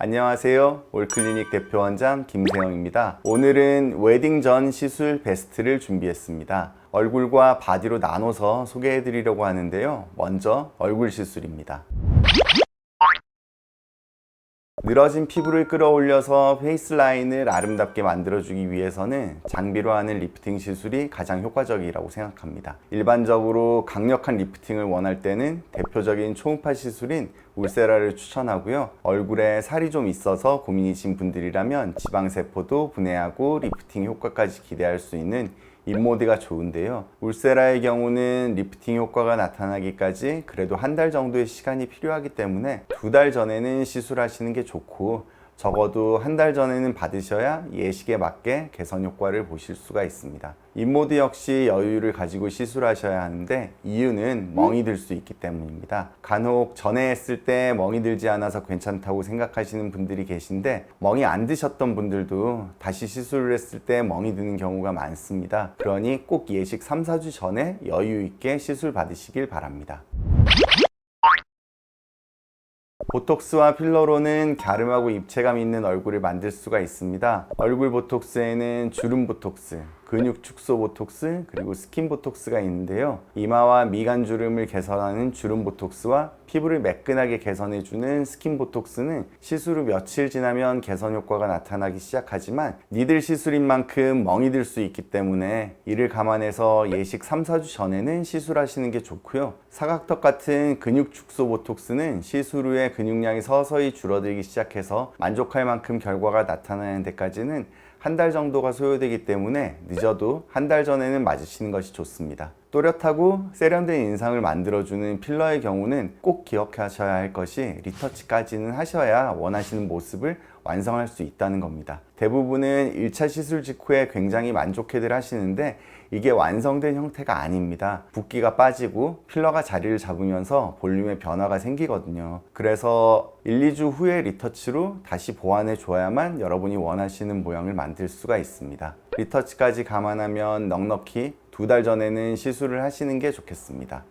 안녕하세요. 올클리닉 대표 원장 김세영입니다. 오늘은 웨딩 전 시술 베스트를 준비했습니다. 얼굴과 바디로 나눠서 소개해 드리려고 하는데요. 먼저 얼굴 시술입니다. 늘어진 피부를 끌어올려서 페이스라인을 아름답게 만들어주기 위해서는 장비로 하는 리프팅 시술이 가장 효과적이라고 생각합니다. 일반적으로 강력한 리프팅을 원할 때는 대표적인 초음파 시술인 울세라를 추천하고요. 얼굴에 살이 좀 있어서 고민이신 분들이라면 지방세포도 분해하고 리프팅 효과까지 기대할 수 있는 인모드가 좋은데요. 울세라의 경우는 리프팅 효과가 나타나기까지 그래도 한 달 정도의 시간이 필요하기 때문에 2달 전에는 시술하시는 게 좋고, 적어도 한 달 전에는 받으셔야 예식에 맞게 개선 효과를 보실 수가 있습니다. 인모드 역시 여유를 가지고 시술하셔야 하는데, 이유는 멍이 들 수 있기 때문입니다. 간혹 전에 했을 때 멍이 들지 않아서 괜찮다고 생각하시는 분들이 계신데, 멍이 안 드셨던 분들도 다시 시술을 했을 때 멍이 드는 경우가 많습니다. 그러니 꼭 예식 3, 4주 전에 여유 있게 시술 받으시길 바랍니다. 보톡스와 필러로는 갸름하고 입체감 있는 얼굴을 만들 수가 있습니다. 얼굴 보톡스에는 주름 보톡스, 근육 축소 보톡스, 그리고 스킨 보톡스가 있는데요. 이마와 미간 주름을 개선하는 주름 보톡스와 피부를 매끈하게 개선해주는 스킨 보톡스는 시술 후 며칠 지나면 개선 효과가 나타나기 시작하지만 니들 시술인 만큼 멍이 들 수 있기 때문에 이를 감안해서 예식 3, 4주 전에는 시술하시는 게 좋고요. 사각턱 같은 근육 축소 보톡스는 시술 후에 근육량이 서서히 줄어들기 시작해서 만족할 만큼 결과가 나타나는 데까지는 한 달 정도가 소요되기 때문에 늦어도 한 달 전에는 맞으시는 것이 좋습니다. 또렷하고 세련된 인상을 만들어주는 필러의 경우는 꼭 기억하셔야 할 것이 리터치까지는 하셔야 원하시는 모습을 완성할 수 있다는 겁니다. 대부분은 1차 시술 직후에 굉장히 만족해들 하시는데 이게 완성된 형태가 아닙니다. 붓기가 빠지고 필러가 자리를 잡으면서 볼륨의 변화가 생기거든요. 그래서 1, 2주 후에 리터치로 다시 보완해 줘야만 여러분이 원하시는 모양을 만들 수가 있습니다. 리터치까지 감안하면 넉넉히 2달 전에는 시술을 하시는 게 좋겠습니다.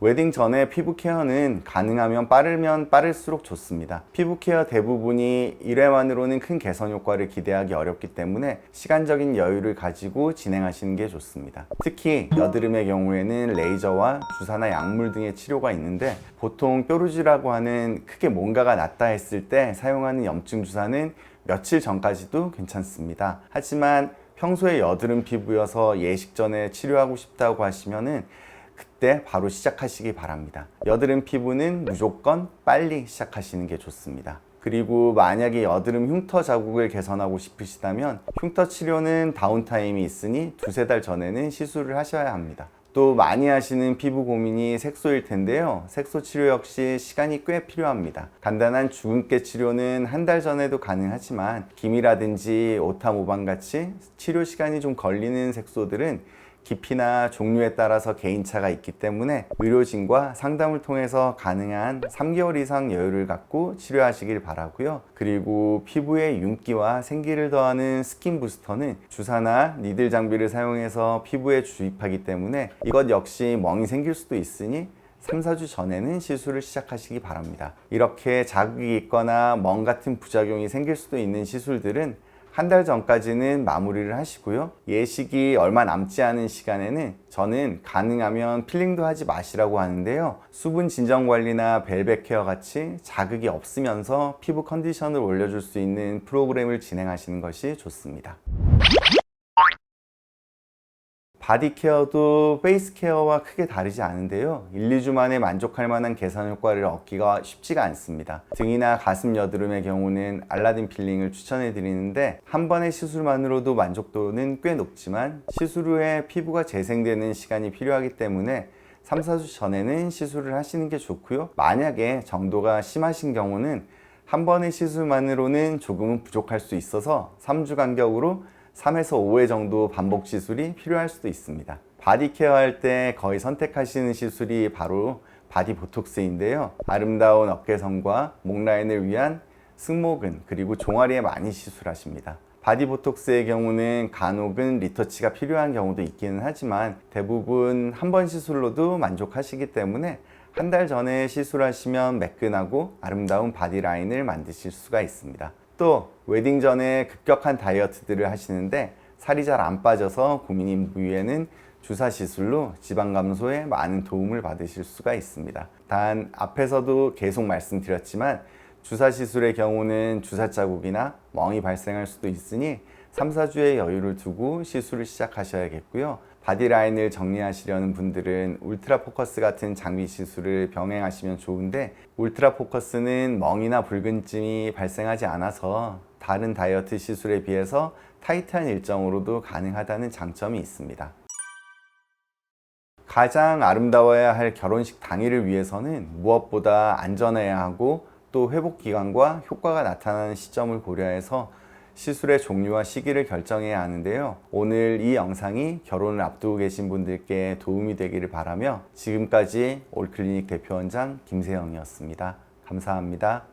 웨딩 전에 피부 케어는 가능하면 빠르면 빠를수록 좋습니다. 피부 케어 대부분이 1회만으로는 큰 개선 효과를 기대하기 어렵기 때문에 시간적인 여유를 가지고 진행하시는 게 좋습니다. 특히 여드름의 경우에는 레이저와 주사나 약물 등의 치료가 있는데, 보통 뾰루지라고 하는 크게 뭔가가 났다 했을 때 사용하는 염증 주사는 며칠 전까지도 괜찮습니다. 하지만 평소에 여드름 피부여서 예식 전에 치료하고 싶다고 하시면은 그때 바로 시작하시기 바랍니다. 여드름 피부는 무조건 빨리 시작하시는 게 좋습니다. 그리고 만약에 여드름 흉터 자국을 개선하고 싶으시다면 흉터 치료는 다운타임이 있으니 2~3달 전에는 시술을 하셔야 합니다. 또 많이 하시는 피부 고민이 색소일 텐데요. 색소 치료 역시 시간이 꽤 필요합니다. 간단한 주근깨 치료는 한 달 전에도 가능하지만 기미라든지 오타 모방 같이 치료 시간이 좀 걸리는 색소들은 깊이나 종류에 따라서 개인차가 있기 때문에 의료진과 상담을 통해서 가능한 3개월 이상 여유를 갖고 치료하시길 바라고요. 그리고 피부에 윤기와 생기를 더하는 스킨 부스터는 주사나 니들 장비를 사용해서 피부에 주입하기 때문에 이것 역시 멍이 생길 수도 있으니 3, 4주 전에는 시술을 시작하시기 바랍니다. 이렇게 자극이 있거나 멍 같은 부작용이 생길 수도 있는 시술들은 한 달 전까지는 마무리를 하시고요. 예식이 얼마 남지 않은 시간에는 저는 가능하면 필링도 하지 마시라고 하는데요. 수분 진정 관리나 벨벳 케어 같이 자극이 없으면서 피부 컨디션을 올려줄 수 있는 프로그램을 진행하시는 것이 좋습니다. 바디 케어도 페이스 케어와 크게 다르지 않은데요. 1, 2주 만에 만족할 만한 개선 효과를 얻기가 쉽지가 않습니다. 등이나 가슴 여드름의 경우는 알라딘 필링을 추천해 드리는데, 한 번의 시술만으로도 만족도는 꽤 높지만 시술 후에 피부가 재생되는 시간이 필요하기 때문에 3, 4주 전에는 시술을 하시는 게 좋고요. 만약에 정도가 심하신 경우는 한 번의 시술만으로는 조금은 부족할 수 있어서 3주 간격으로 3에서 5회 정도 반복 시술이 필요할 수도 있습니다. 바디 케어 할 때 거의 선택하시는 시술이 바로 바디 보톡스인데요. 아름다운 어깨선과 목 라인을 위한 승모근 그리고 종아리에 많이 시술하십니다. 바디 보톡스의 경우는 간혹은 리터치가 필요한 경우도 있기는 하지만 대부분 한 번 시술로도 만족하시기 때문에 한 달 전에 시술하시면 매끈하고 아름다운 바디라인을 만드실 수가 있습니다. 또 웨딩 전에 급격한 다이어트들을 하시는데 살이 잘 안 빠져서 고민인 부위에는 주사 시술로 지방 감소에 많은 도움을 받으실 수가 있습니다. 단 앞에서도 계속 말씀드렸지만 주사 시술의 경우는 주사 자국이나 멍이 발생할 수도 있으니 3, 4주의 여유를 두고 시술을 시작하셔야겠고요. 바디라인을 정리하시려는 분들은 울트라 포커스 같은 장비 시술을 병행하시면 좋은데, 울트라 포커스는 멍이나 붉은짐이 발생하지 않아서 다른 다이어트 시술에 비해서 타이트한 일정으로도 가능하다는 장점이 있습니다. 가장 아름다워야 할 결혼식 당일을 위해서는 무엇보다 안전해야 하고 또 회복 기간과 효과가 나타나는 시점을 고려해서 시술의 종류와 시기를 결정해야 하는데요. 오늘 이 영상이 결혼을 앞두고 계신 분들께 도움이 되기를 바라며 지금까지 올클리닉 대표원장 김세영이었습니다. 감사합니다.